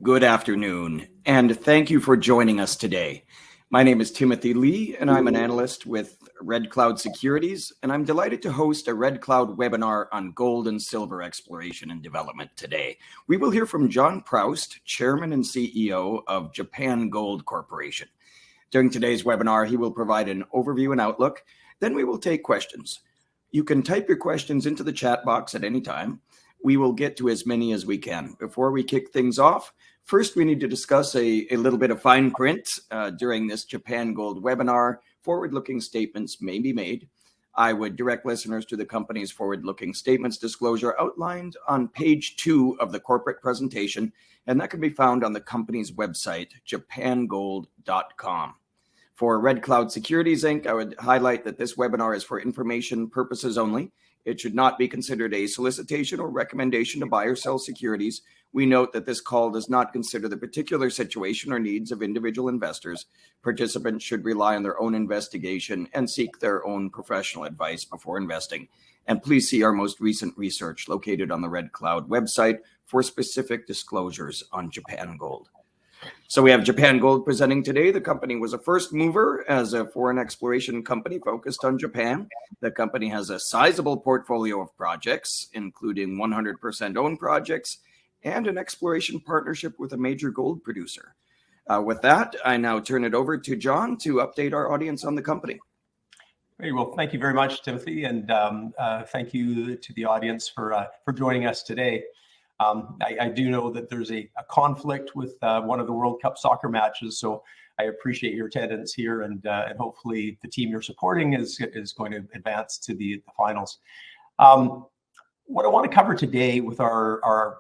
Good afternoon, and thank you for joining us today. My name is Timothy Lee, and I'm an analyst with Red Cloud Securities, and I'm delighted to host a Red Cloud webinar on gold and silver exploration and development today. We will hear from John Proust, Chairman and CEO of Japan Gold Corporation. During today's webinar, he will provide an overview and outlook. Then we will take questions. You can type your questions into the chat box at any time. We will get to as many as we can. Before we kick things off, first we need to discuss a little bit of fine print. During this Japan Gold webinar, forward-looking statements may be made. I would direct listeners to the company's forward-looking statements disclosure outlined on page 2 of the corporate presentation, and that can be found on the company's website, japangold.com. For Red Cloud Securities, Inc., I would highlight that this webinar is for information purposes only. It should not be considered a solicitation or recommendation to buy or sell securities. We note that this call does not consider the particular situation or needs of individual investors. Participants should rely on their own investigation and seek their own professional advice before investing. And please see our most recent research located on the Red Cloud website for specific disclosures on Japan Gold. So we have Japan Gold presenting today. The company was a first mover as a foreign exploration company focused on Japan. The company has a sizable portfolio of projects, including 100% owned projects and an exploration partnership with a major gold producer. With that, I now turn it over to John to update our audience on the company. Very well. Thank you very much, Timothy, and thank you to the audience for joining us today. I do know that there's a conflict with one of the World Cup soccer matches, so I appreciate your attendance here, and hopefully the team you're supporting is going to advance to the finals. What I want to cover today with our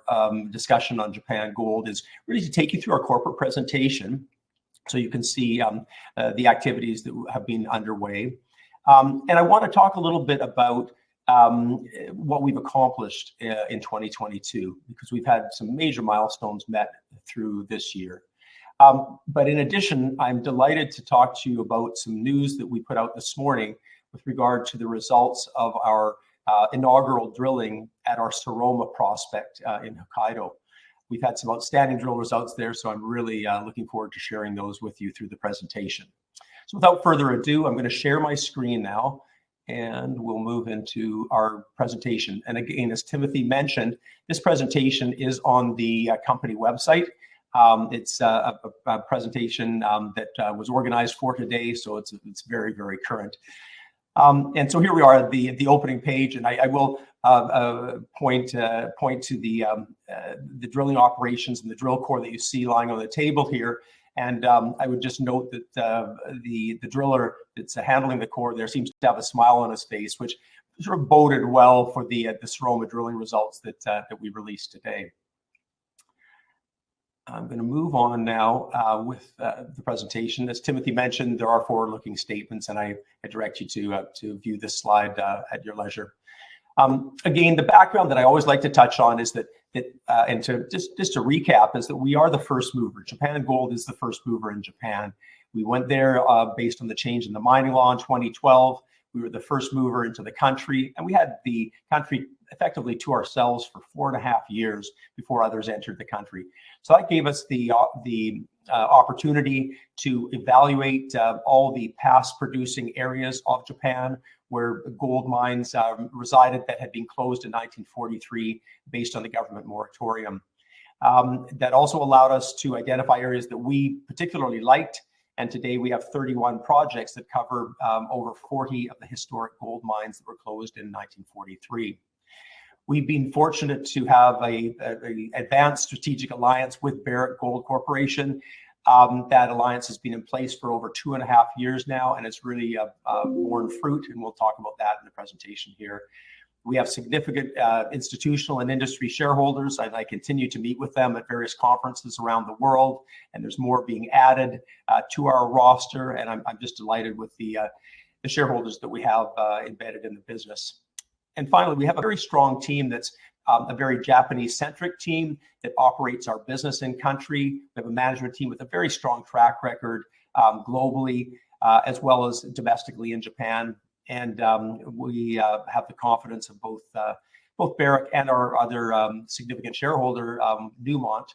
discussion on Japan Gold is really to take you through our corporate presentation so you can see the activities that have been underway. And I want to talk a little bit about what we've accomplished in 2022, because we've had some major milestones met through this year. But in addition, I'm delighted to talk to you about some news that we put out this morning with regard to the results of our inaugural drilling at our Saroma prospect in Hokkaido. We've had some outstanding drill results there, so I'm really looking forward to sharing those with you through the presentation. So without further ado, I'm going to share my screen now, and we'll move into our presentation. And again, as Timothy mentioned, this presentation is on the company website. It's a presentation that was organized for today, so it's very, very current. And so here we are at the opening page, and I will point to the drilling operations and the drill core that you see lying on the table here. And I would just note that the driller that's handling the core there seems to have a smile on his face, which sort of boded well for the Saroma drilling results that we released today. I'm going to move on now with the presentation. As Timothy mentioned, there are forward-looking statements, and I direct you to view this slide at your leisure. Again, the background that I always like to touch on is that and to just to recap, is that we are the first mover. Japan Gold is the first mover in Japan. We went there based on the change in the mining law in 2012. We were the first mover into the country, and we had the country effectively to ourselves for 4.5 years before others entered the country. So that gave us the opportunity to evaluate all the past producing areas of Japan where gold mines resided that had been closed in 1943 based on the government moratorium. That also allowed us to identify areas that we particularly liked. And today we have 31 projects that cover over 40 of the historic gold mines that were closed in 1943. We've been fortunate to have a advanced strategic alliance with Barrick Gold Corporation. That alliance has been in place for over 2.5 years now, and it's really borne fruit, and we'll talk about that in the presentation here. We have significant institutional and industry shareholders, and I continue to meet with them at various conferences around the world, and there's more being added to our roster, and I'm just delighted with the shareholders that we have embedded in the business. And finally, we have a very strong team that's a very Japanese-centric team that operates our business in country. We have a management team with a very strong track record globally, as well as domestically in Japan. And we have the confidence of both Barrick and our other significant shareholder, Newmont,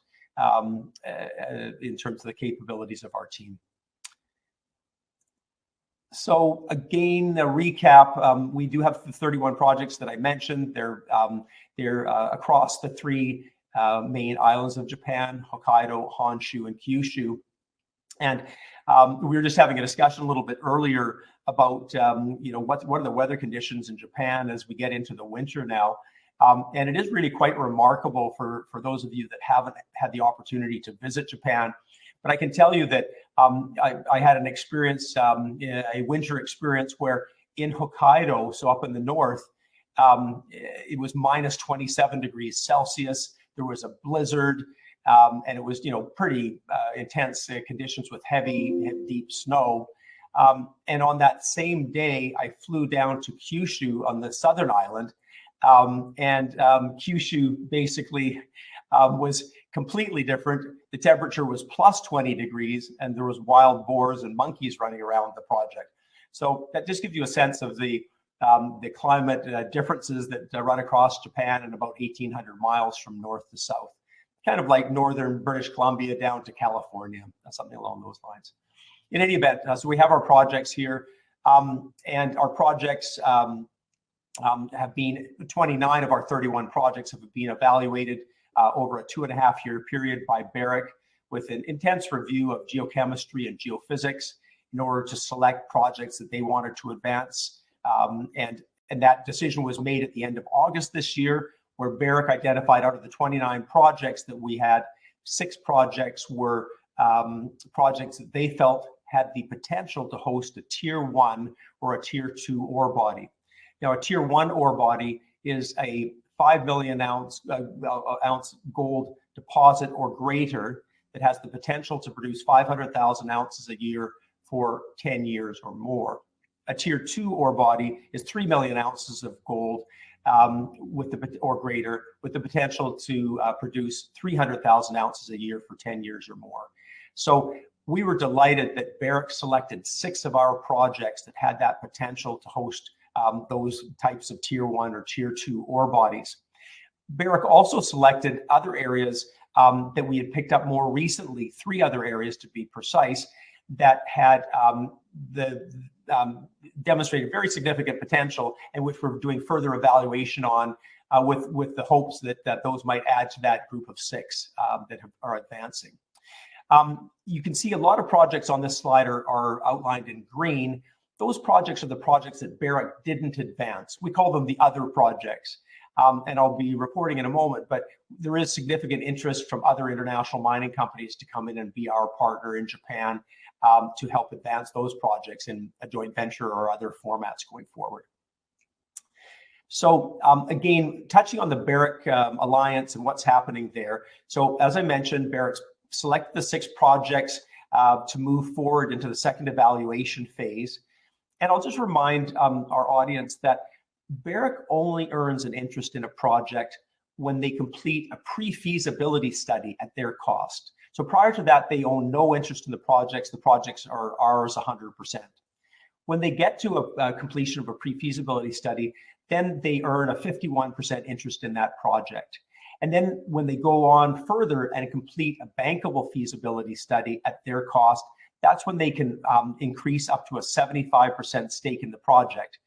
in terms of the capabilities of our team. So again, a recap, we do have the 31 projects that I mentioned. They're across the three main islands of Japan: Hokkaido, Honshu, and Kyushu. And we were just having a discussion a little bit earlier about what are the weather conditions in Japan as we get into the winter now. And it is really quite remarkable for those of you that haven't had the opportunity to visit Japan. But I can tell you that I had an experience, a winter experience, where in Hokkaido, so up in the north, it was minus 27 degrees Celsius. There was a blizzard, and it was pretty intense conditions with heavy, deep snow. And on that same day, I flew down to Kyushu on the southern island, and Kyushu basically was completely different. The temperature was plus 20 degrees, and there was wild boars and monkeys running around the project. So that just gives you a sense of the climate differences that run across Japan and about 1,800 miles from north to south, kind of like northern British Columbia down to California, something along those lines. In any event, so we have our projects here, and our projects have been 29 of our 31 projects have been evaluated over a 2.5-year period by Barrick, with an intense review of geochemistry and geophysics in order to select projects that they wanted to advance. And that decision was made at the end of August this year, where Barrick identified out of the 29 projects that we had, 6 projects were projects that they felt had the potential to host a Tier 1 or a Tier 2 ore body. Now, a Tier 1 ore body is a 5 million ounce gold deposit or greater that has the potential to produce 500,000 ounces a year for 10 years or more. A Tier 2 ore body is 3 million ounces of gold or greater, with the potential to produce 300,000 ounces a year for 10 years or more. So we were delighted that Barrick selected 6 of our projects that had that potential to host those types of Tier 1 or Tier 2 ore bodies. Barrick also selected other areas that we had picked up more recently, 3 other areas to be precise, that had demonstrated very significant potential, and which we're doing further evaluation on with the hopes that those might add to that group of 6 that are advancing. You can see a lot of projects on this slide are outlined in green. Those projects are the projects that Barrick didn't advance. We call them the other projects. And I'll be reporting in a moment, but there is significant interest from other international mining companies to come in and be our partner in Japan to help advance those projects in a joint venture or other formats going forward. So again, touching on the Barrick Alliance and what's happening there. So as I mentioned, Barrick's selected the 6 projects to move forward into the second evaluation phase. And I'll just remind our audience that Barrick only earns an interest in a project when they complete a pre-feasibility study at their cost. So prior to that, they own no interest in the projects. The projects are ours 100%. When they get to a completion of a pre-feasibility study, then they earn a 51% interest in that project. And then when they go on further and complete a bankable feasibility study at their cost, that's when they can increase up to a 75% stake in the project.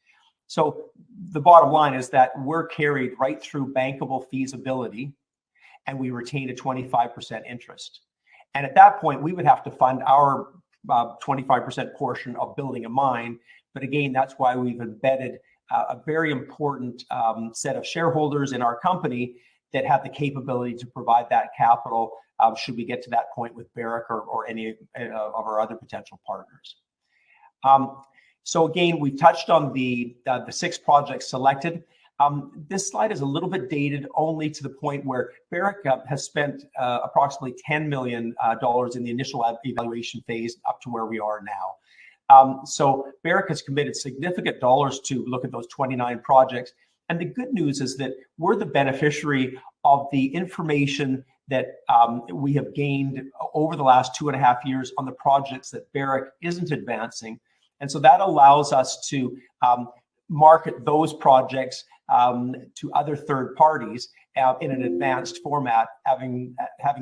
So the bottom line is that we're carried right through bankable feasibility, and we retain a 25% interest. And at that point, we would have to fund our 25% portion of building a mine. But again, that's why we've embedded a very important set of shareholders in our company that have the capability to provide that capital should we get to that point with Barrick or any of our other potential partners. So again, we've touched on the 6 projects selected. This slide is a little bit dated only to the point where Barrick has spent approximately $10 million in the initial evaluation phase up to where we are now. So Barrick has committed significant dollars to look at those 29 projects. And the good news is that we're the beneficiary of the information that we have gained over the last 2.5 years on the projects that Barrick isn't advancing. And so that allows us to market those projects to other third parties in an advanced format, having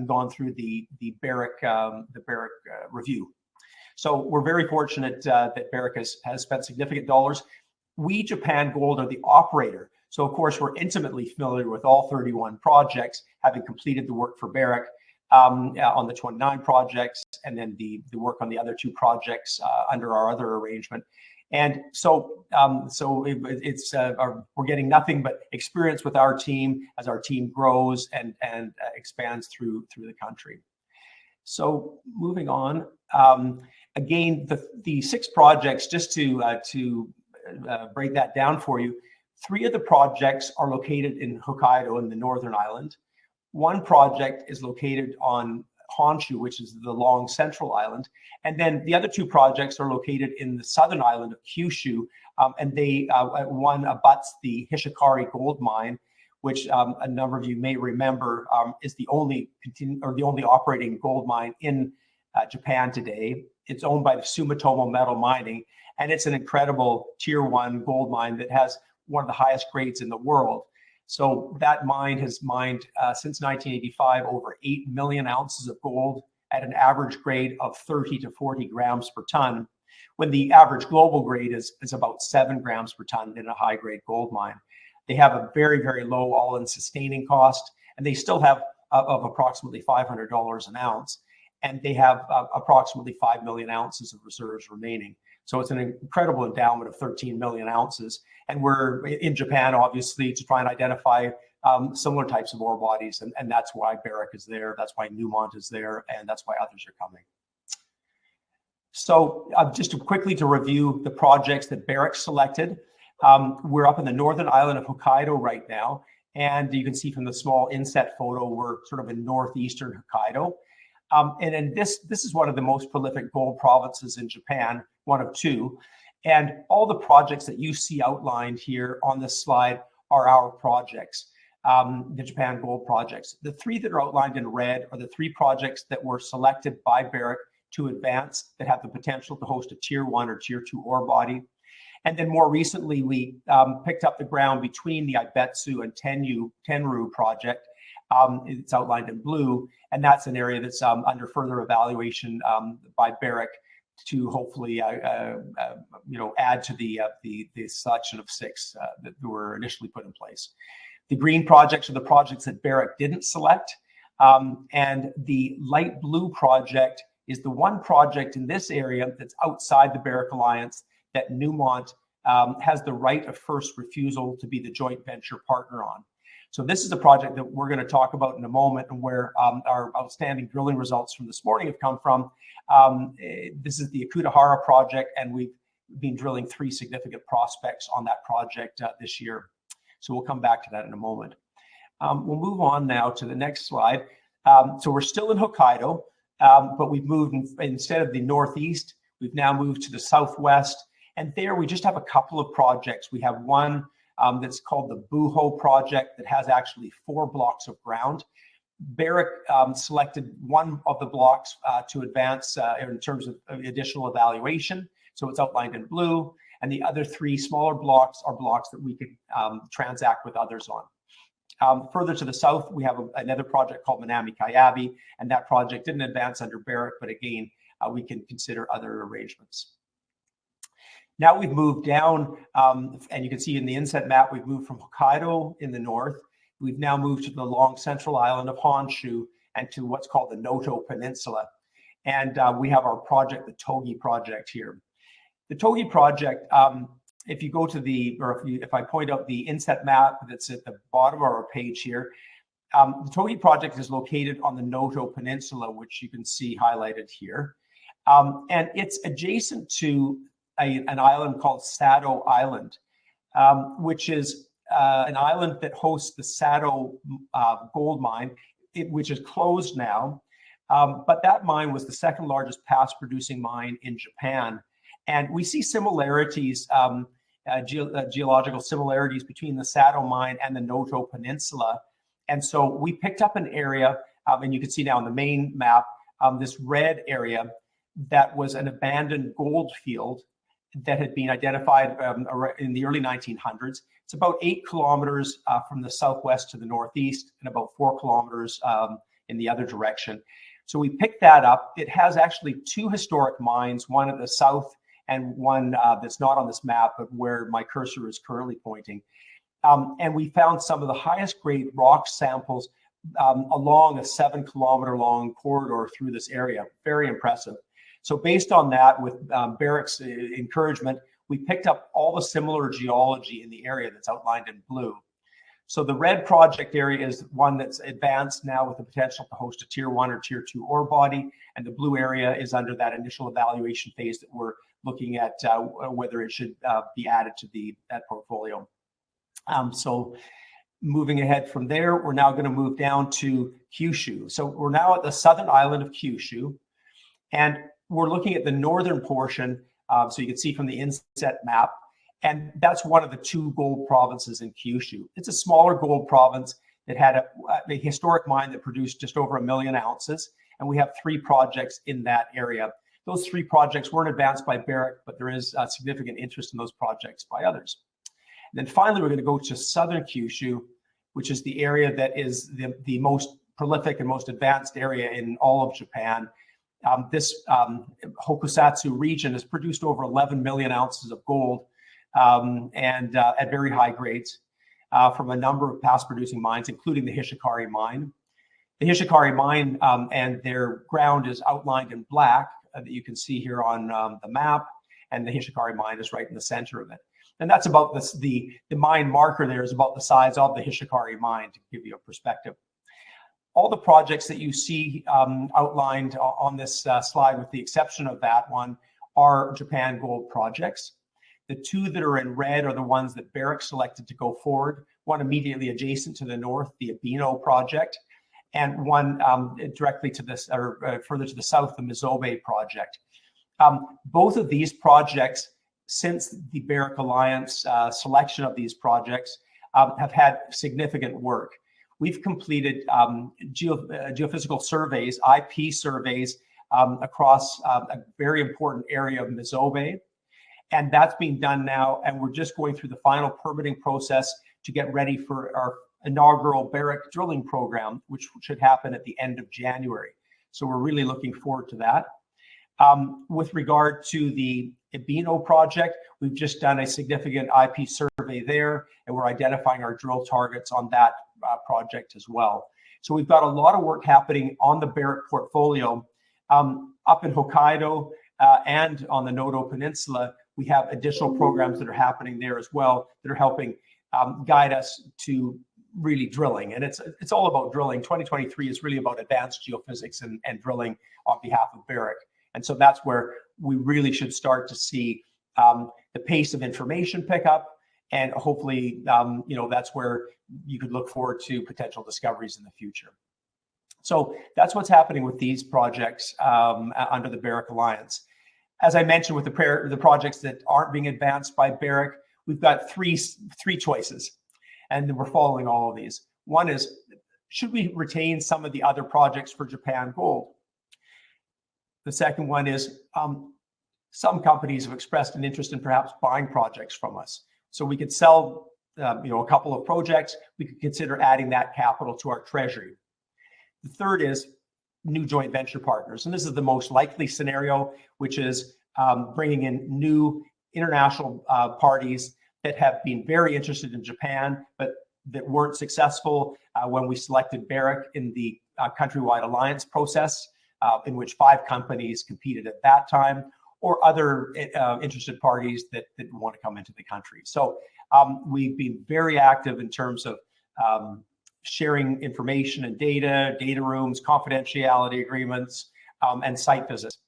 gone through the Barrick review. So we're very fortunate that Barrick has spent significant dollars. We, Japan Gold, are the operator. So of course, we're intimately familiar with all 31 projects, having completed the work for Barrick on the 29 projects, and then the work on the other 2 projects under our other arrangement. And so, we're getting nothing but experience with our team as our team grows and expands through the country. So moving on, again, the 6 projects, just to break that down for you, 3 of the projects are located in Hokkaido in the Northern Island. 1 project is located on Honshu, which is the long central island. And then the other 2 projects are located in the southern island of Kyushu. And they, one abuts the Hishikari gold mine, which a number of you may remember is the only operating gold mine in Japan today. It's owned by the Sumitomo Metal Mining, and it's an incredible tier 1 gold mine that has one of the highest grades in the world. So that mine has mined since 1985 over 8 million ounces of gold at an average grade of 30 to 40 grams per ton, when the average global grade is about 7 grams per ton in a high-grade gold mine. They have a very, very low all-in sustaining cost, and they still have of approximately $500 an ounce, and they have approximately 5 million ounces of reserves remaining. So it's an incredible endowment of 13 million ounces. And we're in Japan, obviously, to try and identify similar types of ore bodies. And that's why Barrick is there. That's why Newmont is there. And that's why others are coming. So just quickly to review the projects that Barrick selected. We're up in the northern island of Hokkaido right now. And you can see from the small inset photo, we're sort of in northeastern Hokkaido. And then this is one of the most prolific gold provinces in Japan, one of 2. And all the projects that you see outlined here on this slide are our projects, the Japan Gold projects. The 3 that are outlined in red are the 3 projects that were selected by Barrick to advance, that have the potential to host a tier 1 or tier 2 ore body. And then more recently, we picked up the ground between the Ibetsu and Tenru project. It's outlined in blue, and that's an area that's under further evaluation by Barrick to hopefully, add to the selection of 6 that were initially put in place. The green projects are the projects that Barrick didn't select, and the light blue project is the one project in this area that's outside the Barrick Alliance that Newmont has the right of first refusal to be the joint venture partner on. So this is a project that we're going to talk about in a moment, and where our outstanding drilling results from this morning have come from. This is the Ikutahara Project, and we've been drilling 3 significant prospects on that project this year. So we'll come back to that in a moment. We'll move on now to the next slide. So we're still in Hokkaido, but we've moved, instead of the northeast, we've now moved to the southwest. And there we just have a couple of projects. We have one that's called the Buho project that has actually 4 blocks of ground. Barrick selected one of the blocks to advance in terms of additional evaluation. So it's outlined in blue. And the other 3 smaller blocks are blocks that we could transact with others on. Further to the south, we have another project called Manami Kayabi, and that project didn't advance under Barrick, but again, we can consider other arrangements. Now we've moved down, and you can see in the inset map, we've moved from Hokkaido in the north. We've now moved to the long central island of Honshu and to what's called the Noto Peninsula. And we have our project, the Togi project here. The Togi project, if you go to if I point out the inset map that's at the bottom of our page here, the Togi project is located on the Noto Peninsula, which you can see highlighted here. And it's adjacent to an island called Sado Island, which is an island that hosts the Sado gold mine, which is closed now. But that mine was the 2nd largest past producing mine in Japan. And we see similarities, geological similarities between the Sado mine and the Noto Peninsula. And so we picked up an area, and you can see now on the main map, this red area that was an abandoned gold field that had been identified in the early 1900s. It's about 8 kilometers from the southwest to the northeast and about 4 kilometers in the other direction. So we picked that up. It has actually 2 historic mines, one at the south and one that's not on this map, but where my cursor is currently pointing. And we found some of the highest grade rock samples along a 7-kilometer long corridor through this area. Very impressive. So based on that, with Barrick's encouragement, we picked up all the similar geology in the area that's outlined in blue. So the red project area is one that's advanced now with the potential to host a tier 1 or tier 2 ore body. And the blue area is under that initial evaluation phase that we're looking at whether it should be added to that portfolio. So moving ahead from there, we're now going to move down to Kyushu. So we're now at the southern island of Kyushu, and we're looking at the northern portion. So you can see from the inset map, and that's one of the 2 gold provinces in Kyushu. It's a smaller gold province that had a historic mine that produced just over 1 million ounces, and we have 3 projects in that area. Those 3 projects weren't advanced by Barrick, but there is significant interest in those projects by others. And then finally, we're going to go to southern Kyushu, which is the area that is the most prolific and most advanced area in all of Japan. This Hokusatsu region has produced over 11 million ounces of gold and at very high grades from a number of past producing mines, including the Hishikari mine. The Hishikari mine and their ground is outlined in black that you can see here on the map, and the Hishikari mine is right in the center of it. And that's about the mine marker there is about the size of the Hishikari mine, to give you a perspective. All the projects that you see outlined on this slide, with the exception of that one, are Japan Gold projects. The 2 that are in red are the ones that Barrick selected to go forward, one immediately adjacent to the north, the Abino project, and one directly to this, or further to the south, the Mizobe project. Both of these projects, since the Barrick Alliance selection of these projects, have had significant work. We've completed geophysical surveys, IP surveys, across a very important area of Mizobe. And that's being done now. And we're just going through the final permitting process to get ready for our inaugural Barrick drilling program, which should happen at the end of January. So we're really looking forward to that. With regard to the Abino project, we've just done a significant IP survey there, and we're identifying our drill targets on that project as well. So we've got a lot of work happening on the Barrick portfolio. Up in Hokkaido and on the Noto Peninsula, we have additional programs that are happening there as well that are helping guide us to really drilling. And it's all about drilling. 2023 is really about advanced geophysics and drilling on behalf of Barrick. And so that's where we really should start to see the pace of information pick up. And hopefully, that's where you could look forward to potential discoveries in the future. So that's what's happening with these projects under the Barrick Alliance. As I mentioned, with the projects that aren't being advanced by Barrick, we've got three choices, and we're following all of these. One is, should we retain some of the other projects for Japan Gold? The second one is, some companies have expressed an interest in perhaps buying projects from us. So we could sell, a couple of projects. We could consider adding that capital to our treasury. The third is new joint venture partners. And this is the most likely scenario, which is bringing in new international parties that have been very interested in Japan, but that weren't successful when we selected Barrick in the countrywide alliance process, in which 5 companies competed at that time, or other interested parties that want to come into the country. So we've been very active in terms of sharing information and data rooms, confidentiality agreements, and site visits.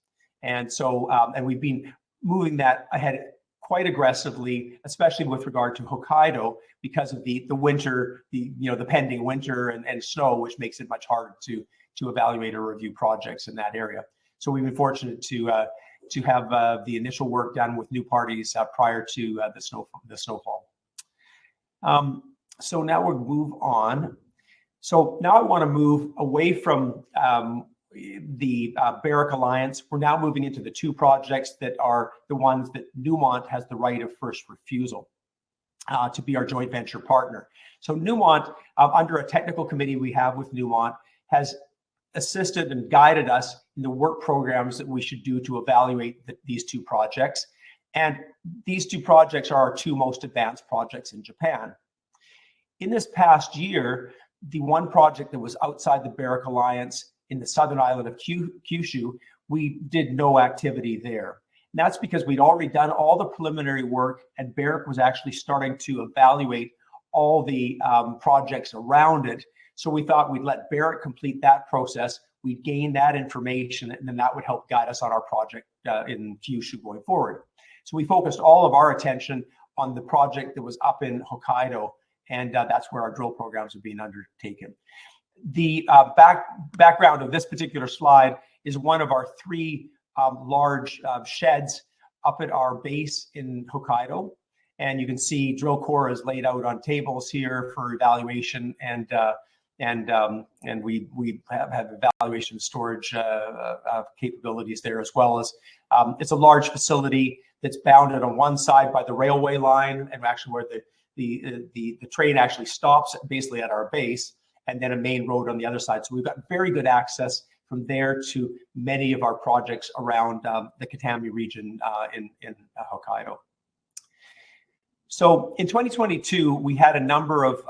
And so, and we've been moving that ahead quite aggressively, especially with regard to Hokkaido, because of the winter, the pending winter and snow, which makes it much harder to evaluate or review projects in that area. So we've been fortunate to have the initial work done with new parties prior to the snowfall. So now we'll move on. So now I want to move away from the Barrick Alliance, we're now moving into the 2 projects that are the ones that Newmont has the right of first refusal to be our joint venture partner. So Newmont, under a technical committee we have with Newmont, has assisted and guided us in the work programs that we should do to evaluate these 2 projects. And these 2 projects are our 2 most advanced projects in Japan. In this past year, the one project that was outside the Barrick Alliance in the southern island of Kyushu, we did no activity there. And that's because we'd already done all the preliminary work, and Barrick was actually starting to evaluate all the projects around it. So we thought we'd let Barrick complete that process. We'd gain that information, and then that would help guide us on our project in Kyushu going forward. So we focused all of our attention on the project that was up in Hokkaido, and that's where our drill programs are being undertaken. The background of this particular slide is one of our 3 large sheds up at our base in Hokkaido. And you can see drill core is laid out on tables here for evaluation, and we have evaluation storage capabilities there, as well as it's a large facility that's bounded on one side by the railway line, and actually where the train actually stops basically at our base, and then a main road on the other side. So we've got very good access from there to many of our projects around the Kitami region in Hokkaido. So in 2022, we had a number of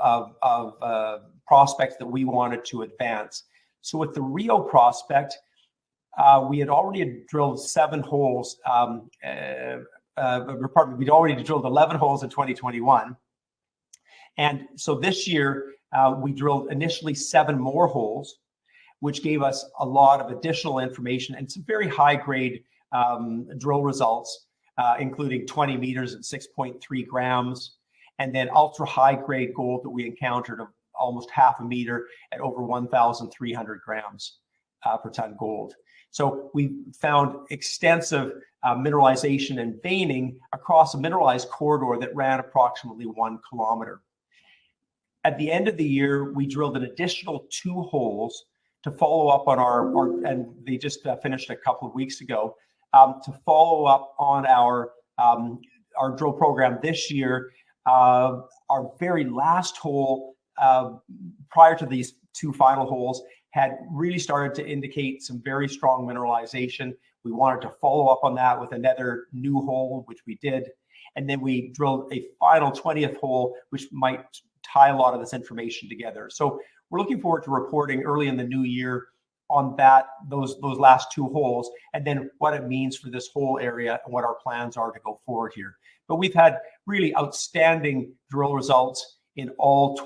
prospects that we wanted to advance. So with the Ryuo prospect, we had already drilled 7 holes. We'd already drilled 11 holes in 2021. And so this year, we drilled initially 7 more holes, which gave us a lot of additional information and some very high-grade drill results, including 20 meters at 6.3 grams, and then ultra-high-grade gold that we encountered of almost half a meter at over 1,300 grams per ton gold. So we found extensive mineralization and veining across a mineralized corridor that ran approximately 1 kilometer. At the end of the year, we drilled an additional 2 holes to follow up on and they just finished a couple of weeks ago, to follow up on our drill program this year. Our very last hole, prior to these 2 final holes, had really started to indicate some very strong mineralization. We wanted to follow up on that with another new hole, which we did. And then we drilled a final 20th hole, which might tie a lot of this information together. So we're looking forward to reporting early in the new year on those last 2 holes, and then what it means for this whole area and what our plans are to go forward here. But we've had really outstanding drill results in all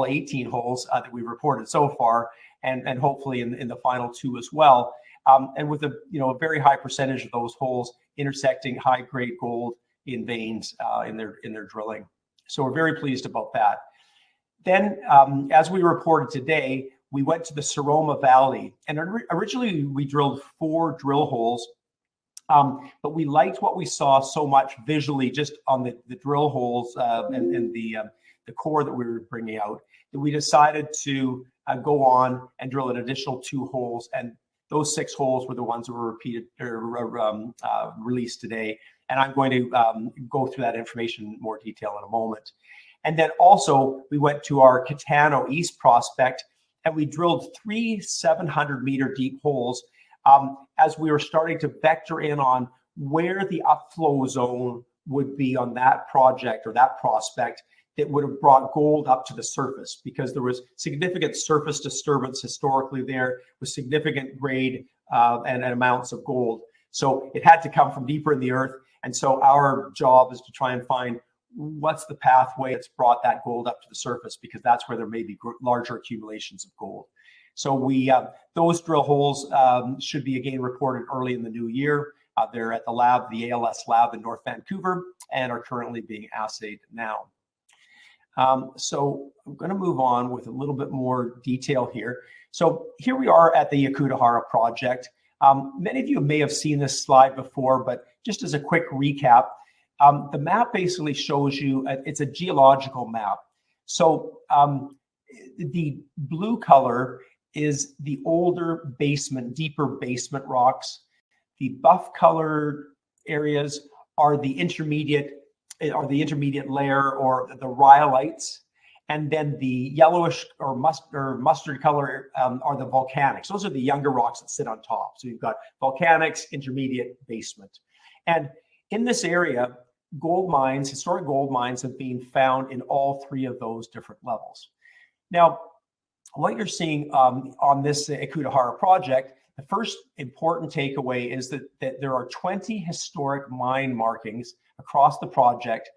18 holes that we've reported so far, and hopefully in the final 2 as well. And with a very high percentage of those holes intersecting high-grade gold in veins in their drilling. So we're very pleased about that. Then, as we reported today, we went to the Seroma Valley, and originally we drilled 4 drill holes, but we liked what we saw so much visually just on the drill holes and the core that we were bringing out, that we decided to go on and drill an additional 2 holes, and those 6 holes were the ones that were released today. And I'm going to go through that information in more detail in a moment. And then also we went to our Kitano East prospect, and we drilled 3 700-meter deep holes as we were starting to vector in on where the upflow zone would be on that project or that prospect that would have brought gold up to the surface, because there was significant surface disturbance historically there with significant grade and amounts of gold. So it had to come from deeper in the earth. And so our job is to try and find what's the pathway that's brought that gold up to the surface, because that's where there may be larger accumulations of gold. So those drill holes should be again reported early in the new year. They're at the lab, the ALS lab in North Vancouver, and are currently being assayed now. So I'm going to move on with a little bit more detail here. So here we are at the Ikutahara Project. Many of you may have seen this slide before, but just as a quick recap, the map basically shows you, it's a geological map. So the blue color is the older basement, deeper basement rocks. The buff colored areas are the intermediate layer, or the rhyolites. And then the yellowish or mustard color are the volcanics. Those are the younger rocks that sit on top. So you've got volcanics, intermediate, basement. And in this area, gold mines, historic gold mines, have been found in all three of those different levels. Now, what you're seeing on this Ikutahara project, the first important takeaway is that there are 20 historic mine markings across the project,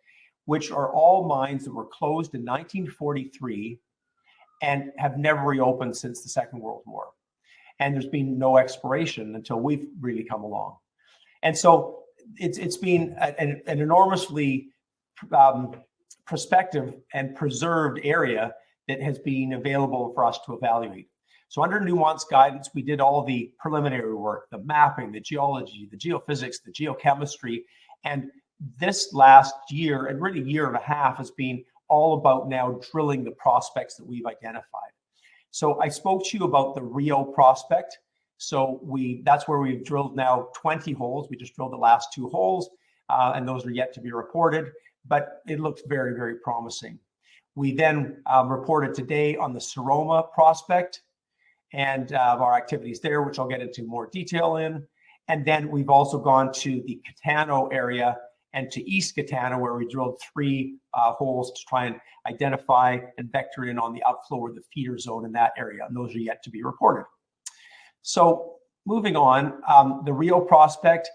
which are all mines that were closed in 1943 and have never reopened since the Second World War. And there's been no exploration until we've really come along. And so it's been an enormously prospective and preserved area that has been available for us to evaluate. So under Newmont's guidance, we did all the preliminary work, the mapping, the geology, the geophysics, the geochemistry, and this last year, and really year and a half, has been all about now drilling the prospects that we've identified. So I spoke to you about the Ryuo prospect. So that's where we've drilled now 20 holes. We just drilled the last 2 holes, and those are yet to be reported, but it looks very, very promising. We then reported today on the Seroma prospect and our activities there, which I'll get into more detail in. And then we've also gone to the Catano area and to East Catano, where we drilled 3 holes to try and identify and vector in on the upflow or the feeder zone in that area. And those are yet to be reported. So moving on, the Ryuo prospect,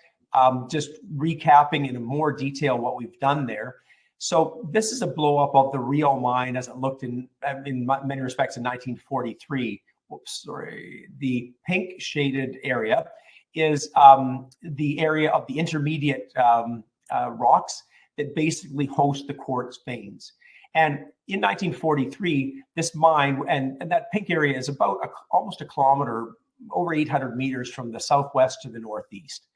just recapping in more detail what we've done there. So this is a blow up of the Ryuo mine as it looked in many respects in 1943. Whoops, sorry. The pink shaded area is the area of the intermediate rocks that basically host the quartz veins. And in 1943, this mine, and that pink area is about almost a kilometer, over 800 meters from the southwest to the northeast.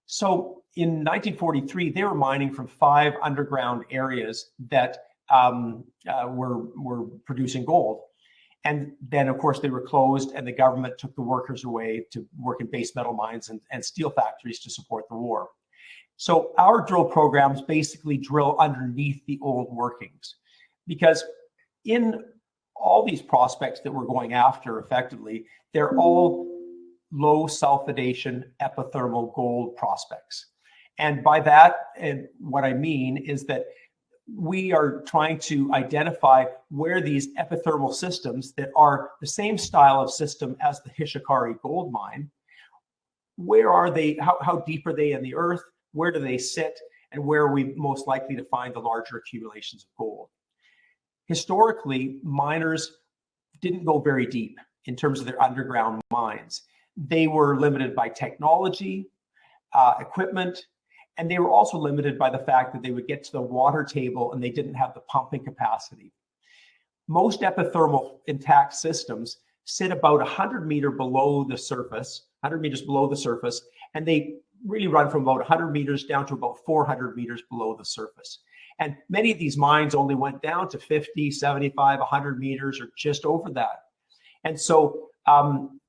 So in 1943, they were mining from 5 underground areas that were producing gold. And then, of course, they were closed, and the government took the workers away to work in base metal mines and steel factories to support the war. So our drill programs basically drill underneath the old workings, because in all these prospects that we're going after, effectively, they're all low sulfidation epithermal gold prospects. And by that, and what I mean is that we are trying to identify where these epithermal systems that are the same style of system as the Hishikari gold mine, where are they, how deep are they in the earth, where do they sit, and where are we most likely to find the larger accumulations of gold. Historically, miners didn't go very deep in terms of their underground mines. They were limited by technology, equipment, and they were also limited by the fact that they would get to the water table and they didn't have the pumping capacity. Most epithermal intact systems sit about 100 meters below the surface, and they really run from about 100 meters down to about 400 meters below the surface. And many of these mines only went down to 50, 75, 100 meters or just over that. And so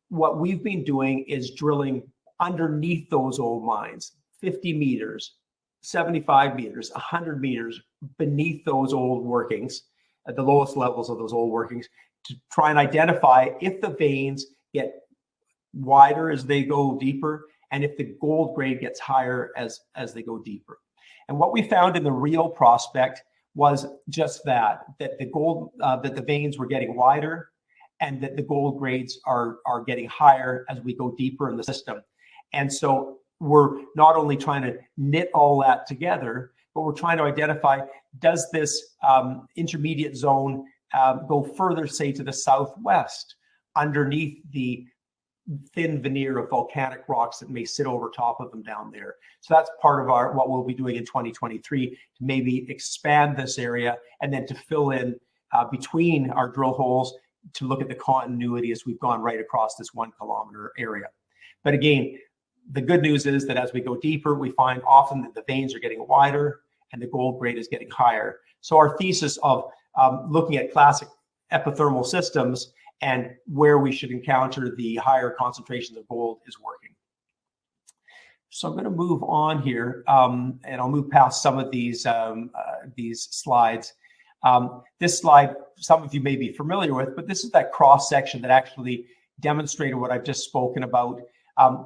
what we've been doing is drilling underneath those old mines, 50 meters, 75 meters, 100 meters beneath those old workings, at the lowest levels of those old workings, to try and identify if the veins get wider as they go deeper, and if the gold grade gets higher as they go deeper. And what we found in the Ryuo prospect was just that the gold, that the veins were getting wider, and that the gold grades are getting higher as we go deeper in the system. And so we're not only trying to knit all that together, but we're trying to identify, does this intermediate zone go further, say, to the southwest, underneath the thin veneer of volcanic rocks that may sit over top of them down there. So that's part of what we'll be doing in 2023, to maybe expand this area and then to fill in between our drill holes to look at the continuity as we've gone right across this 1 kilometer area. But again, the good news is that as we go deeper, we find often that the veins are getting wider and the gold grade is getting higher. So our thesis of looking at classic epithermal systems and where we should encounter the higher concentrations of gold is working. So I'm going to move on here, and I'll move past some of these slides. This slide, some of you may be familiar with, but this is that cross section that actually demonstrated what I've just spoken about.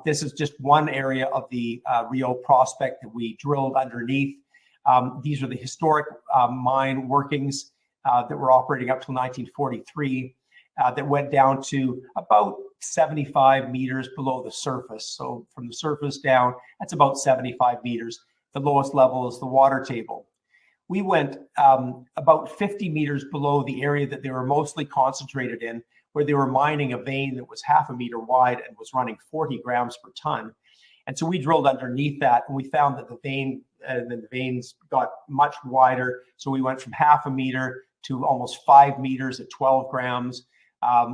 This is just one area of the Ryuo prospect that we drilled underneath. These are the historic mine workings that were operating up till 1943 that went down to about 75 meters below the surface. So from the surface down, that's about 75 meters. The lowest level is the water table. We went about 50 meters below the area that they were mostly concentrated in, where they were mining a vein that was half a meter wide and was running 40 grams per ton. And so we drilled underneath that, and we found that the veins got much wider. So we went from half a meter to almost 5 meters at 12 grams,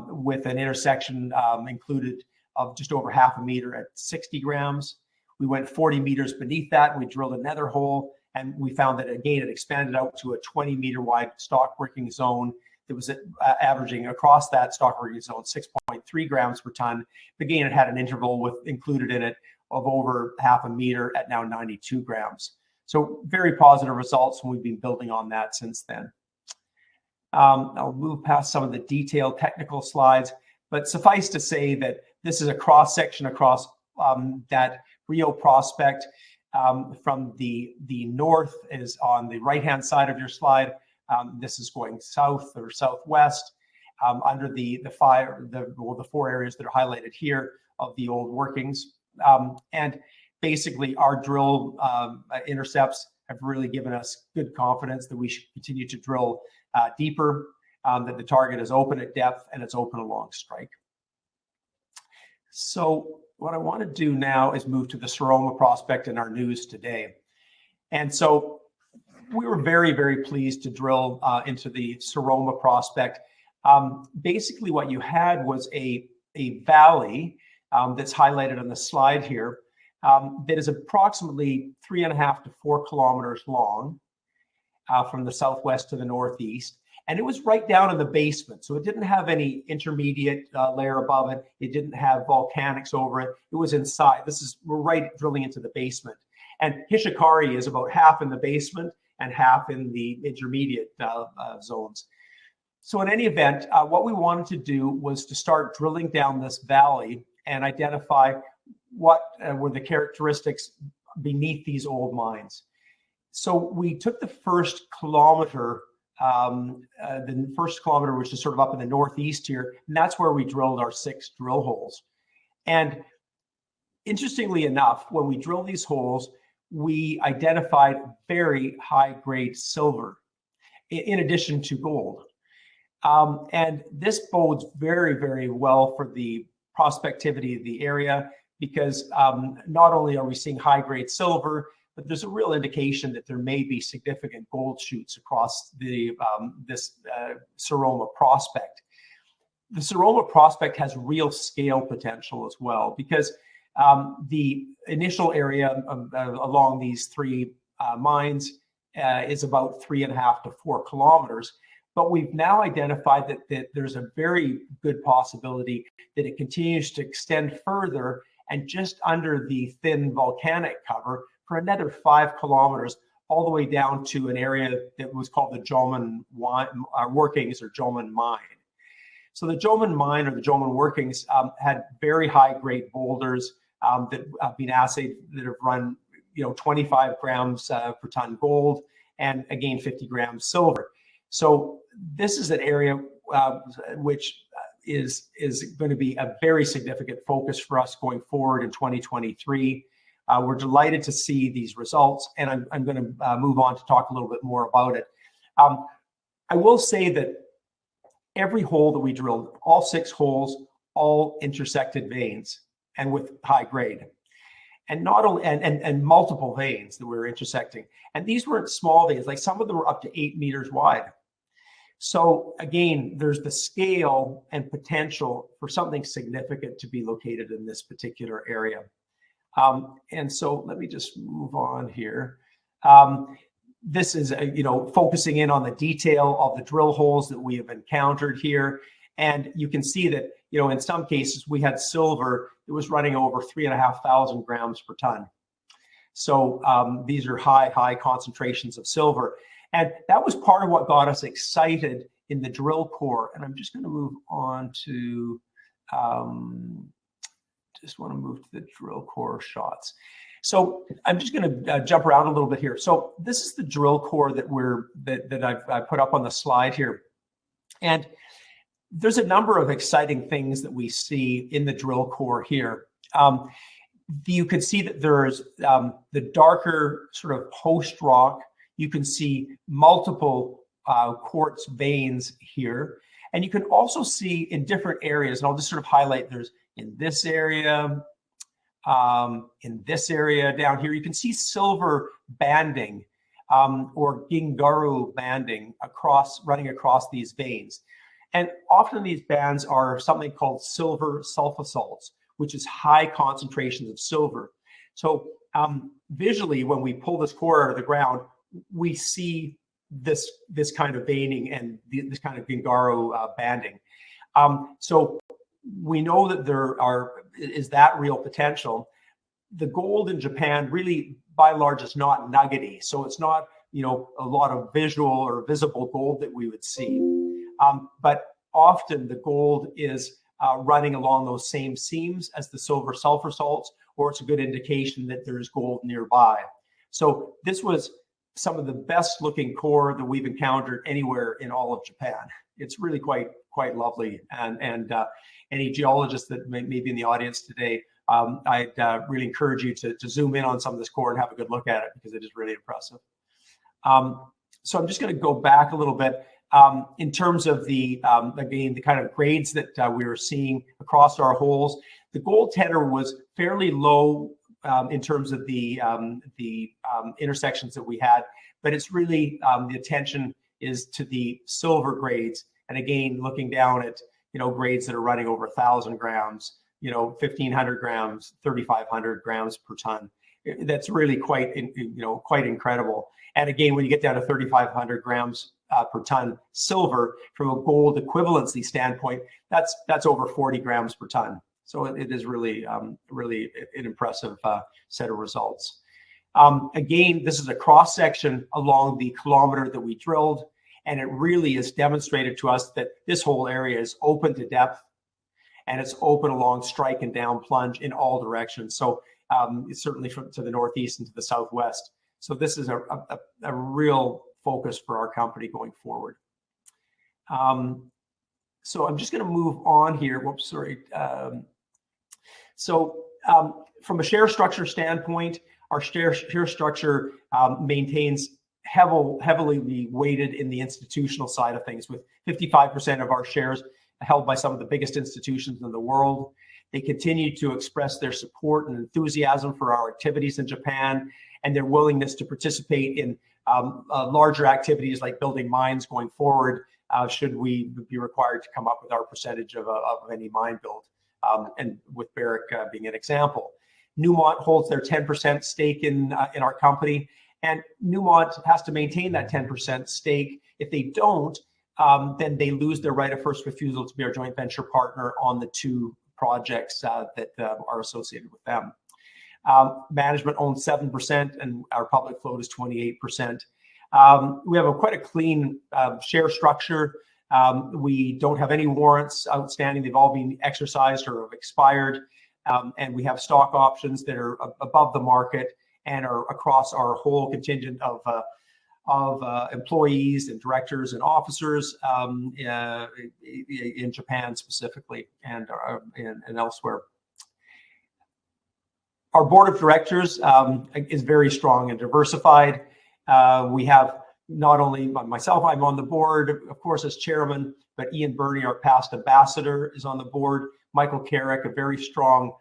with an intersection included of just over half a meter at 60 grams. We went 40 meters beneath that, and we drilled another hole, and we found that again it expanded out to a 20-meter wide stock working zone that was averaging across that stock working zone 6.3 grams per ton. Again, it had an interval with included in it of over half a meter at now 92 grams. So very positive results, and we've been building on that since then. I'll move past some of the detailed technical slides, but suffice to say that this is a cross section across that Ryuo prospect. From the north is on the right-hand side of your slide. This is going south or southwest under the four areas that are highlighted here of the old workings. And basically our drill intercepts have really given us good confidence that we should continue to drill deeper, that the target is open at depth and it's open along strike. So what I want to do now is move to the Seroma prospect in our news today. And so we were very, very pleased to drill into the Seroma prospect. Basically what you had was a valley that's highlighted on the slide here that is approximately 3.5 to 4 kilometers long from the southwest to the northeast. And it was right down in the basement. So it didn't have any intermediate layer above it. It didn't have volcanics over it. It was inside. We're right drilling into the basement. And Hishikari is about half in the basement and half in the intermediate zones. So in any event, what we wanted to do was to start drilling down this valley and identify what were the characteristics beneath these old mines. So we took the first kilometer, which is sort of up in the northeast here, and that's where we drilled our 6 drill holes. And interestingly enough, when we drilled these holes, we identified very high-grade silver in addition to gold. And this bodes very, very well for the prospectivity of the area, because not only are we seeing high-grade silver, but there's a real indication that there may be significant gold shoots across this Seroma prospect. The Seroma prospect has real scale potential as well, because the initial area along these 3 mines is about 3.5 to 4 kilometers. But we've now identified that there's a very good possibility that it continues to extend further and just under the thin volcanic cover for another 5 kilometers, all the way down to an area that was called the Joman workings or Joman mine. So the Joman mine or the Joman workings had very high grade boulders that have been assayed that have run 25 grams per ton gold and again 50 grams silver. So this is an area which is going to be a very significant focus for us going forward in 2023. We're delighted to see these results, and I'm going to move on to talk a little bit more about it. I will say that every hole that we drilled, all 6 holes, all intersected veins and with high grade. And not only and multiple veins that we were intersecting. And these weren't small veins, like some of them were up to 8 meters wide. So again, there's the scale and potential for something significant to be located in this particular area. And so let me just move on here. This is, focusing in on the detail of the drill holes that we have encountered here. And you can see that, in some cases we had silver that was running over 3,500 grams per ton. So these are high concentrations of silver. And that was part of what got us excited in the drill core. And I'm just going to move on to, just want to move to the drill core shots. So I'm just going to jump around a little bit here. So this is the drill core that I've put up on the slide here. And there's a number of exciting things that we see in the drill core here. You can see that there's the darker sort of host rock. You can see multiple quartz veins here. And you can also see in different areas, and I'll just sort of highlight, there's in this area down here, you can see silver banding or gingaru banding running across these veins. And often these bands are something called silver sulfosalts, which is high concentrations of silver. So visually, when we pull this core out of the ground, we see this kind of veining and this kind of gingaru banding. So we know that there is that real potential. The gold in Japan really, by and large, is not nuggety. So it's not, a lot of visual or visible gold that we would see. But often the gold is running along those same seams as the silver sulfur salts, or it's a good indication that there's gold nearby. So this was some of the best looking core that we've encountered anywhere in all of Japan. It's really quite lovely. And any geologists that may be in the audience today, I'd really encourage you to zoom in on some of this core and have a good look at it, because it is really impressive. So I'm just going to go back a little bit. In terms of again, the kind of grades that we were seeing across our holes, the gold tenor was fairly low in terms of the intersections that we had, but it's really the attention is to the silver grades. And again, looking down at grades that are running over 1,000 grams, 1,500 grams, 3,500 grams per ton. That's really quite incredible. And again, when you get down to 3,500 grams per ton silver, from a gold equivalency standpoint, that's over 40 grams per ton. So it is really an impressive set of results. Again, this is a cross section along the kilometer that we drilled, and it really is demonstrated to us that this whole area is open to depth, and it's open along strike and down plunge in all directions. So it's certainly to the northeast and to the southwest. So this is a real focus for our company going forward. So I'm just going to move on here. Whoops, sorry. So from a share structure standpoint, our share structure maintains heavily weighted in the institutional side of things, with 55% of our shares held by some of the biggest institutions in the world. They continue to express their support and enthusiasm for our activities in Japan, and their willingness to participate in larger activities like building mines going forward, should we be required to come up with our percentage of any mine build, and with Barrick being an example. Newmont holds their 10% stake in our company, and Newmont has to maintain that 10% stake. If they don't, then they lose their right of first refusal to be our joint venture partner on the two projects that are associated with them. Management owns 7%, and our public float is 28%. We have quite a clean share structure. We don't have any warrants outstanding. They've all been exercised or have expired. And we have stock options that are above the market and are across our whole contingent of employees and directors and officers in Japan specifically, and elsewhere. Our board of directors is very strong and diversified. We have not only myself, I'm on the board, of course, as chairman, but Ian Burney, our past ambassador, is on the board. Michael Carrick, a very strong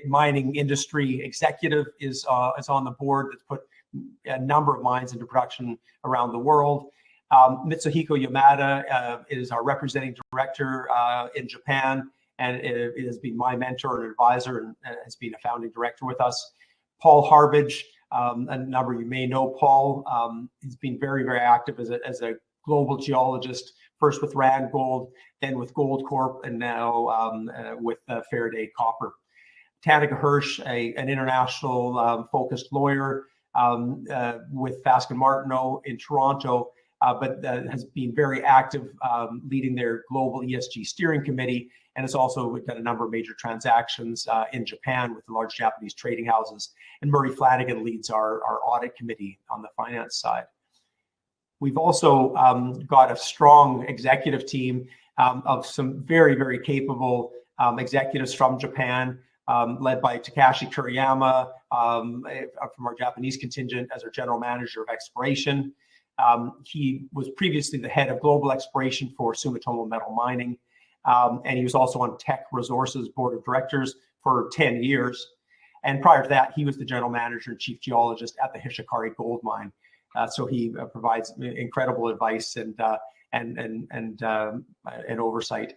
mining industry executive, is on the board that's put a number of mines into production around the world. Mitsuhiko Yamada is our representing director in Japan, and it has been my mentor and advisor, and has been a founding director with us. Paul Harbage, a number of you may know Paul. He's been very, very active as a global geologist, first with Rand Gold, then with Gold Corp, and now with Faraday Copper. Tanika Hirsch, an international focused lawyer with Fasken Martineau in Toronto, but has been very active leading their global ESG steering committee, and has also done a number of major transactions in Japan with the large Japanese trading houses. And Murray Flanagan leads our audit committee on the finance side. We've also got a strong executive team of some very, very capable executives from Japan, led by Takashi Kuriyama from our Japanese contingent as our general manager of exploration. He was previously the head of global exploration for Sumitomo Metal Mining, and he was also on Teck Resources board of directors for 10 years. And prior to that, he was the general manager and chief geologist at the Hishikari Gold Mine. So he provides incredible advice and oversight.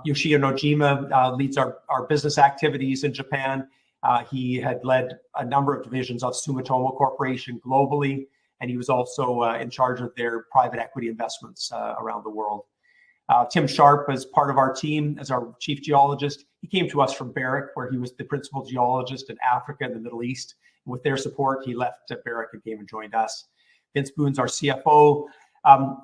Yoshio Nojima leads our business activities in Japan. He had led a number of divisions of Sumitomo Corporation globally, and he was also in charge of their private equity investments around the world. Tim Sharp is part of our team as our chief geologist. He came to us from Barrick, where he was the principal geologist in Africa and the Middle East. With their support, he left Barrick and came and joined us. Vince Boone's our CFO.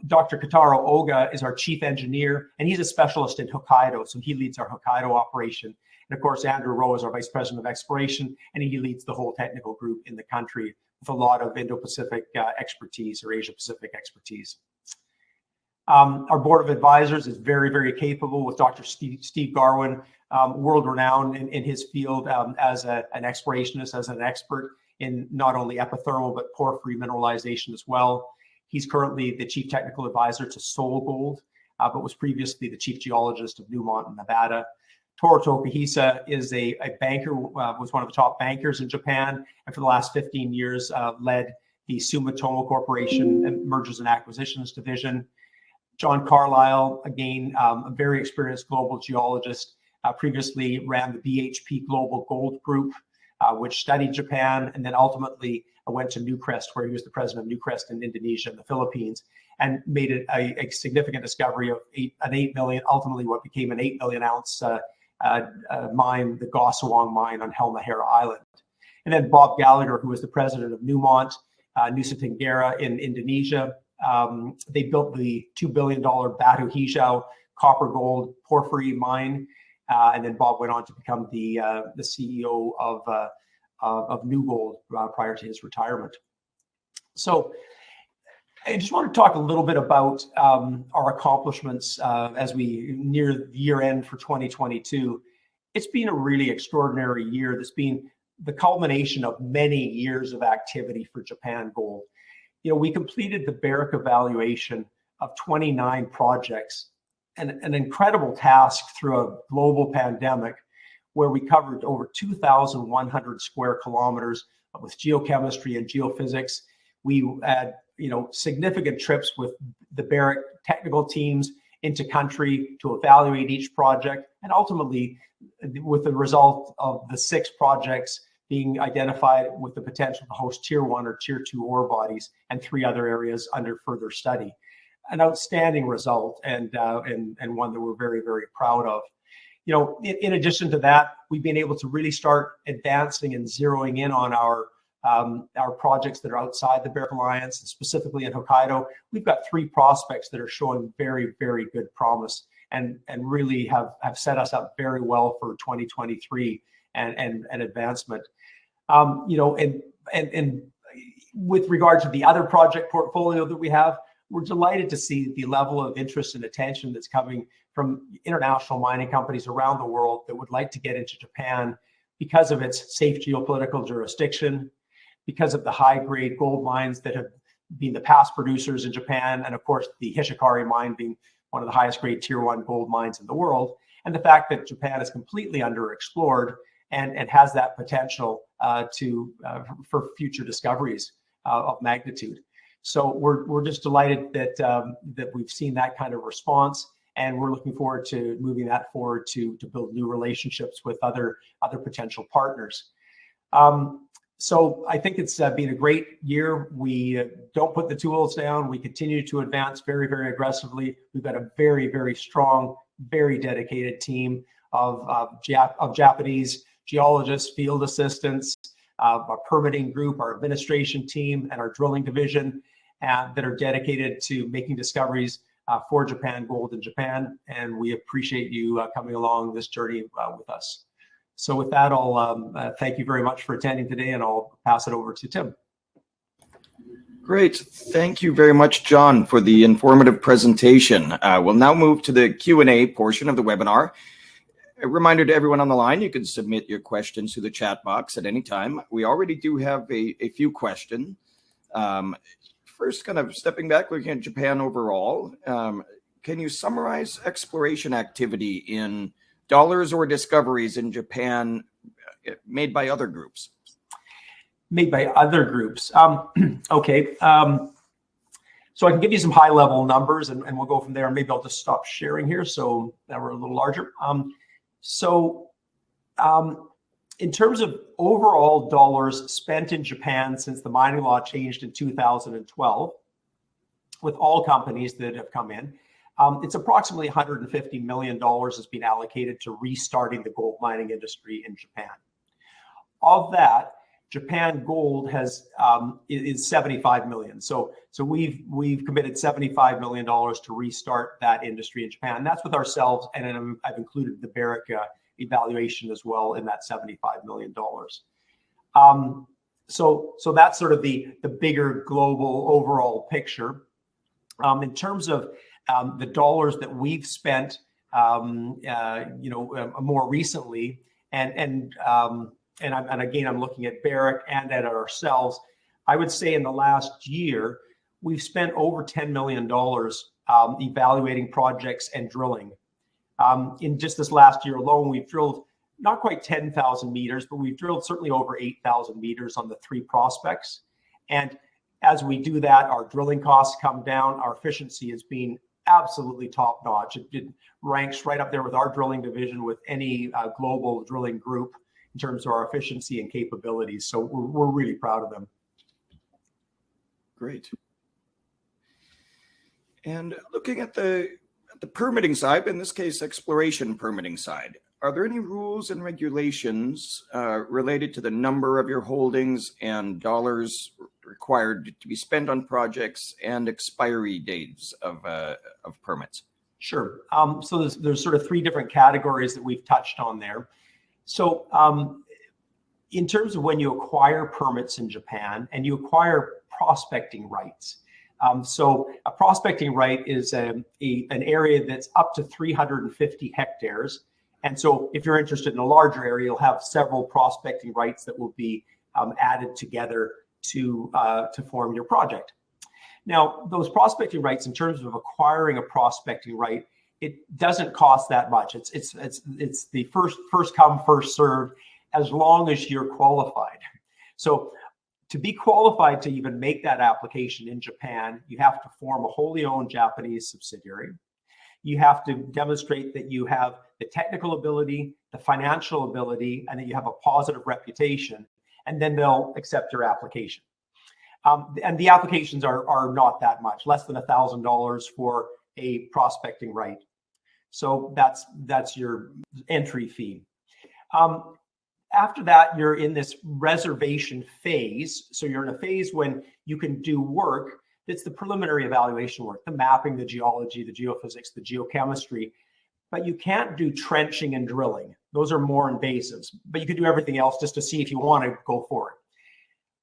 Dr. Kotaro Oga is our chief engineer, and he's a specialist in Hokkaido, so he leads our Hokkaido operation. And of course, Andrew Rowe is our vice president of exploration, and he leads the whole technical group in the country with a lot of Indo-Pacific expertise or Asia-Pacific expertise. Our board of advisors is very, very capable, with Dr. Steve Garwin, world-renowned in his field as an explorationist, as an expert in not only epithermal, but porphyry mineralization as well. He's currently the chief technical advisor to Sol Gold, but was previously the chief geologist of Newmont in Nevada. Toru Tokihisa is a banker, was one of the top bankers in Japan, and for the last 15 years led the Sumitomo Corporation Mergers and Acquisitions Division. John Carlisle, again, a very experienced global geologist, previously ran the BHP Global Gold Group, which studied Japan, and then ultimately went to Newcrest, where he was the president of Newcrest in Indonesia and the Philippines, and made it a significant discovery of an 8 million, ultimately what became an 8 million ounce mine, the Gosowong mine on Halmahera Island. And then Bob Gallagher, who was the president of Newmont, Nusa Tenggara in Indonesia. They built the $2 billion Batu Hijau copper gold porphyry mine. And then Bob went on to become the CEO of New Gold prior to his retirement. So I just want to talk a little bit about our accomplishments as we near the year end for 2022. It's been a really extraordinary year that's been the culmination of many years of activity for Japan Gold. You know, we completed the Barrick evaluation of 29 projects, and an incredible task through a global pandemic where we covered over 2,100 square kilometers with geochemistry and geophysics. We had, significant trips with the Barrick technical teams into country to evaluate each project, and ultimately with the result of the 6 projects being identified with the potential to host tier 1 or tier 2 ore bodies, and 3 other areas under further study. An outstanding result, and one that we're very, very proud of. In addition to that, we've been able to really start advancing and zeroing in on our projects that are outside the Barrick Alliance, and specifically in Hokkaido. We've got 3 prospects that are showing very, very good promise, and really have set us up very well for 2023 and advancement. And with regard to the other project portfolio that we have, we're delighted to see the level of interest and attention that's coming from international mining companies around the world that would like to get into Japan because of its safe geopolitical jurisdiction, because of the high-grade gold mines that have been the past producers in Japan, and of course the Hishikari mine being one of the highest grade tier 1 gold mines in the world, and the fact that Japan is completely underexplored and has that potential for future discoveries of magnitude. So we're just delighted that we've seen that kind of response, and we're looking forward to moving that forward to build new relationships with other potential partners. So I think it's been a great year. We don't put the tools down. We continue to advance very, very aggressively. We've got a very, very strong, very dedicated team of Japanese geologists, field assistants, our permitting group, our administration team, and our drilling division that are dedicated to making discoveries for Japan Gold in Japan. And we appreciate you coming along this journey with us. So with that, I'll thank you very much for attending today, and I'll pass it over to Tim. Great. Thank you very much, John, for the informative presentation. We'll now move to the Q&A portion of the webinar. A reminder to everyone on the line, you can submit your questions to the chat box at any time. We already do have a few questions. First, kind of stepping back, looking at Japan overall, can you summarize exploration activity in dollars or discoveries in Japan made by other groups? Made by other groups. Okay. So I can give you some high level numbers and we'll go from there. Maybe I'll just stop sharing here so that we're a little larger. In terms of overall dollars spent in Japan since the mining law changed in 2012, with all companies that have come in, it's approximately $150 million has been allocated to restarting the gold mining industry in Japan. Of that, Japan Gold is $75 million. So we've committed $75 million to restart that industry in Japan. And that's with ourselves, and then I've included the Barrick evaluation as well in that $75 million. So that's sort of the bigger global overall picture. In terms of the dollars that we've spent, more recently, and again, I'm looking at Barrick and at ourselves. I would say in the last year, we've spent over $10 million evaluating projects and drilling. In just this last year alone, we've drilled not quite 10,000 meters, but we've drilled certainly over 8,000 meters on the 3 prospects. And as we do that, our drilling costs come down. Our efficiency has been absolutely top notch. It ranks right up there with our drilling division with any global drilling group in terms of our efficiency and capabilities. So we're really proud of them. Great. And looking at the permitting side, in this case, exploration permitting side, are there any rules and regulations related to the number of your holdings and dollars required to be spent on projects and expiry dates of permits? Sure. So there's sort of 3 different categories that we've touched on there. So in terms of when you acquire permits in Japan and you acquire prospecting rights. So a prospecting right is an area that's up to 350 hectares. And so if you're interested in a larger area, you'll have several prospecting rights that will be added together to form your project. Now, those prospecting rights, in terms of acquiring a prospecting right, it doesn't cost that much. It's the first come, first served, as long as you're qualified. So to be qualified to even make that application in Japan, you have to form a wholly owned Japanese subsidiary. You have to demonstrate that you have the technical ability, the financial ability, and that you have a positive reputation, and then they'll accept your application. And the applications are not that much, less than $1,000 for a prospecting right. So that's your entry fee. After that, you're in this reservation phase. So you're in a phase when you can do work that's the preliminary evaluation work, the mapping, the geology, the geophysics, the geochemistry. But you can't do trenching and drilling. Those are more invasives. But you can do everything else just to see if you want to go forward.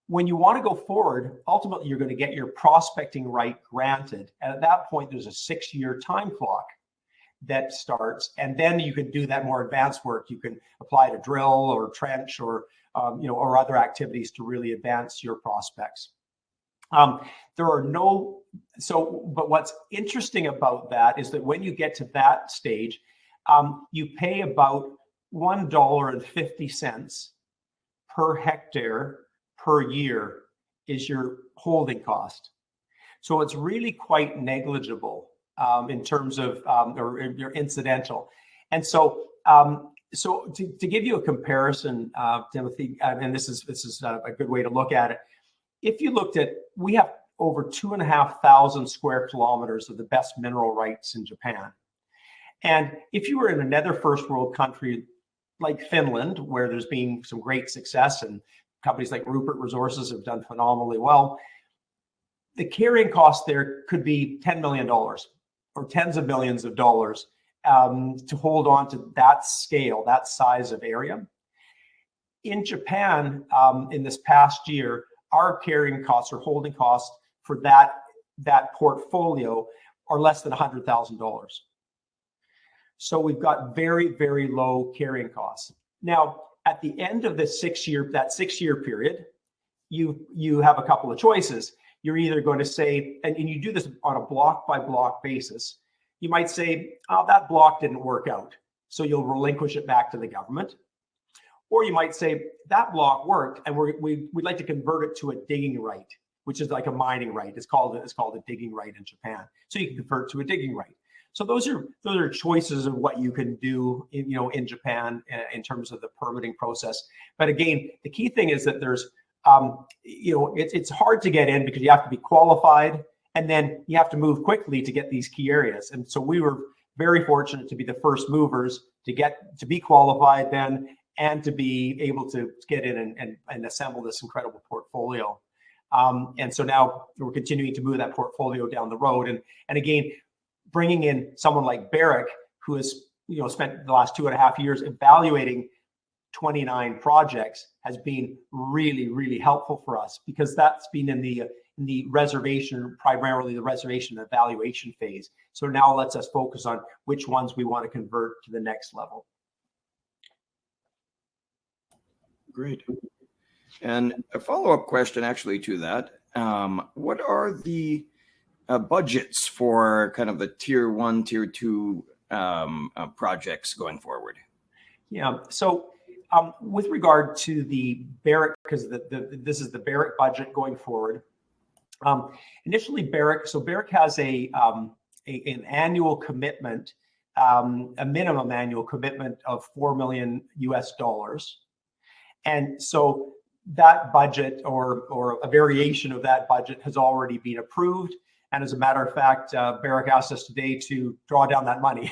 When you want to go forward, ultimately, you're going to get your prospecting right granted. And at that point, there's a 6-year time clock that starts. And then you can do that more advanced work. You can apply to drill or trench or other activities to really advance your prospects. But what's interesting about that is that when you get to that stage, you pay about $1.50 per hectare per year is your holding cost. So it's really quite negligible in terms of or incidental. And so So to give you a comparison, Timothy, and this is a good way to look at it. If you looked at, we have over 2,500 square kilometers of the best mineral rights in Japan. And if you were in another first world country like Finland, where there's been some great success and companies like Rupert Resources have done phenomenally well, the carrying cost there could be $10 million or tens of millions of dollars to hold on to that scale, that size of area. In Japan, in this past year, our carrying costs or holding costs for that portfolio are less than $100,000. So we've got very, very low carrying costs. Now, at the end of the 6 year period, you have a couple of choices. You're either going to say, and you do this on a block by block basis, you might say, oh, that block didn't work out, so you'll relinquish it back to the government. Or you might say, that block worked, and we'd like to convert it to a digging right, which is like a mining right. It's called a digging right in Japan. So you can convert to a digging right. So those are choices of what you can do in Japan in terms of the permitting process. But again, the key thing is that there's it's hard to get in because you have to be qualified, and then you have to move quickly to get these key areas. And so we were very fortunate to be the first movers to be qualified then, and to be able to get in and assemble this incredible portfolio. And so now we're continuing to move that portfolio down the road. And again, bringing in someone like Barrick, who has spent the last 2.5 years evaluating 29 projects, has been really, really helpful for us, because that's been in the reservation, primarily the reservation evaluation phase. So now it lets us focus on which ones we want to convert to the next level. Great. And a follow-up question actually to that. What are the budgets for kind of the tier 1, tier 2 projects going forward? Yeah, so with regard to the Barrick, because this is the Barrick budget going forward. Initially, Barrick has an annual commitment, a minimum annual commitment of $4 million US. And so that budget or a variation of that budget has already been approved. And as a matter of fact, Barrick asked us today to draw down that money.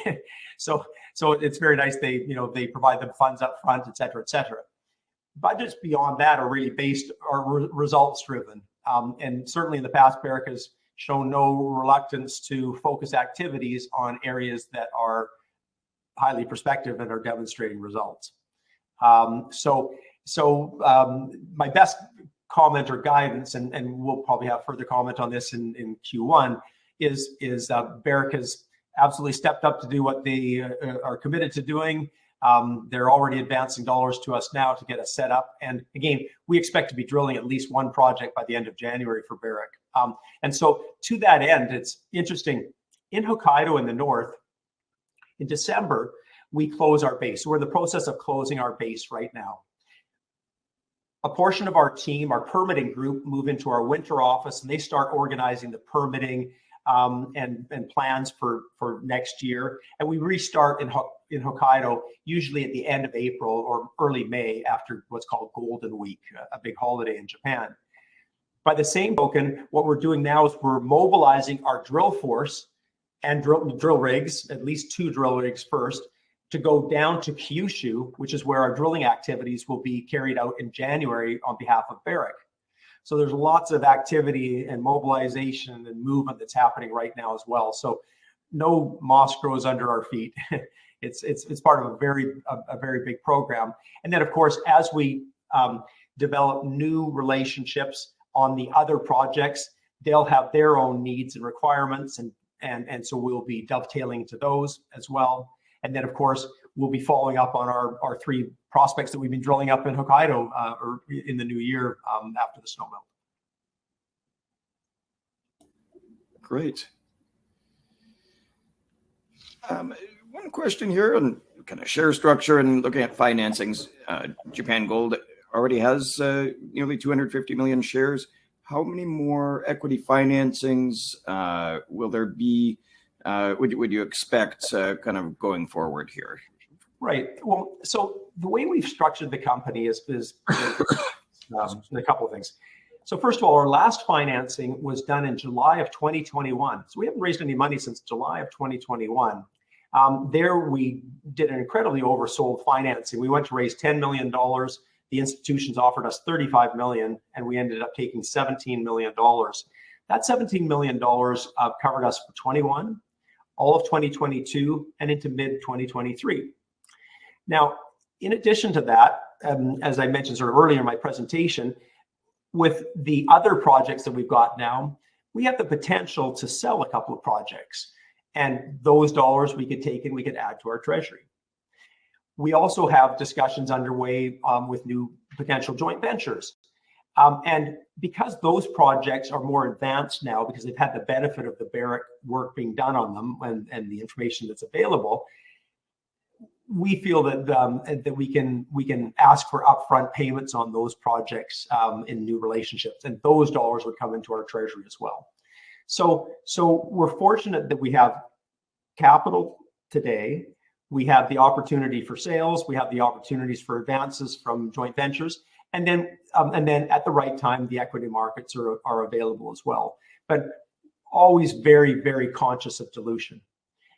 So it's very nice. They provide the funds up front, et cetera, et cetera. Budgets beyond that are really results driven. And certainly in the past, Barrick has shown no reluctance to focus activities on areas that are highly prospective and are demonstrating results. So my best comment or guidance, and we'll probably have further comment on this in Q1, is Barrick has absolutely stepped up to do what they are committed to doing. They're already advancing dollars to us now to get us set up. And again, we expect to be drilling at least one project by the end of January for Barrick. And so to that end, it's interesting. In Hokkaido in the north, in December, we close our base. So we're in the process of closing our base right now. A portion of our team, our permitting group, move into our winter office, and they start organizing the permitting and plans for next year. And we restart in Hokkaido usually at the end of April or early May, after what's called Golden Week, a big holiday in Japan. By the same token, what we're doing now is we're mobilizing our drill force and drill rigs, at least 2 drill rigs first, to go down to Kyushu, which is where our drilling activities will be carried out in January on behalf of Barrick. So there's lots of activity and mobilization and movement that's happening right now as well. So no moss grows under our feet. It's part of a very big program. And then of course, as we develop new relationships on the other projects, they'll have their own needs and requirements, and so we'll be dovetailing to those as well. And then, of course, we'll be following up on our 3 prospects that we've been drilling up in Hokkaido or in the new year after the snowmelt. Great. One question here on kind of share structure and looking at financings. Japan Gold already has nearly 250 million shares. How many more equity financings will there be? Would you expect kind of going forward here? Right. Well, so the way we've structured the company is a couple of things. So first of all, our last financing was done in July of 2021. So we haven't raised any money since July of 2021. There we did an incredibly oversold financing. We went to raise $10 million. The institutions offered us $35 million, and we ended up taking $17 million. That $17 million covered us for 21, all of 2022, and into mid-2023. Now, in addition to that, as I mentioned sort of earlier in my presentation, with the other projects that we've got now, we have the potential to sell a couple of projects. And those dollars we could take and we could add to our treasury. We also have discussions underway with new potential joint ventures. And because those projects are more advanced now, because they've had the benefit of the Barrick work being done on them and the information that's available, we feel that we can ask for upfront payments on those projects in new relationships, and those dollars would come into our treasury as well. So we're fortunate that we have capital today. We have the opportunity for sales. We have the opportunities for advances from joint ventures, and then at the right time, the equity markets are available as well. But always very, very conscious of dilution.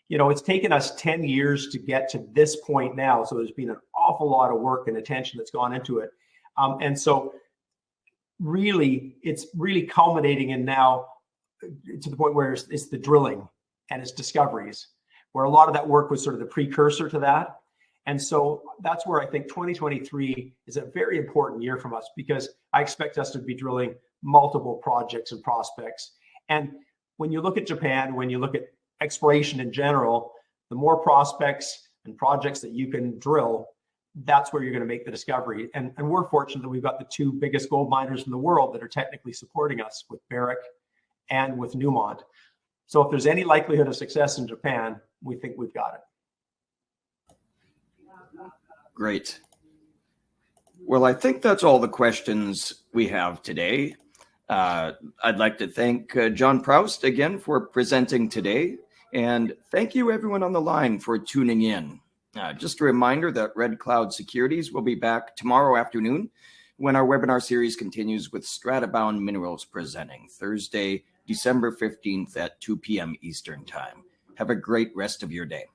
You know, it's taken us 10 years to get to this point now. So there's been an awful lot of work and attention that's gone into it. And so really, it's really culminating in now to the point where it's the drilling and it's discoveries, where a lot of that work was sort of the precursor to that. And so that's where I think 2023 is a very important year from us, because I expect us to be drilling multiple projects and prospects. And when you look at Japan, when you look at exploration in general, the more prospects and projects that you can drill, that's where you're going to make the discovery. And we're fortunate that we've got the two biggest gold miners in the world that are technically supporting us, with Barrick and with Newmont. So if there's any likelihood of success in Japan, we think we've got it. Great. Well, I think that's all the questions we have today. I'd like to thank John Proust again for presenting today. And thank you everyone on the line for tuning in. Just a reminder that Red Cloud Securities will be back tomorrow afternoon when our webinar series continues, with Stratabound Minerals presenting Thursday, December 15th at 2 p.m. Eastern Time. Have a great rest of your day.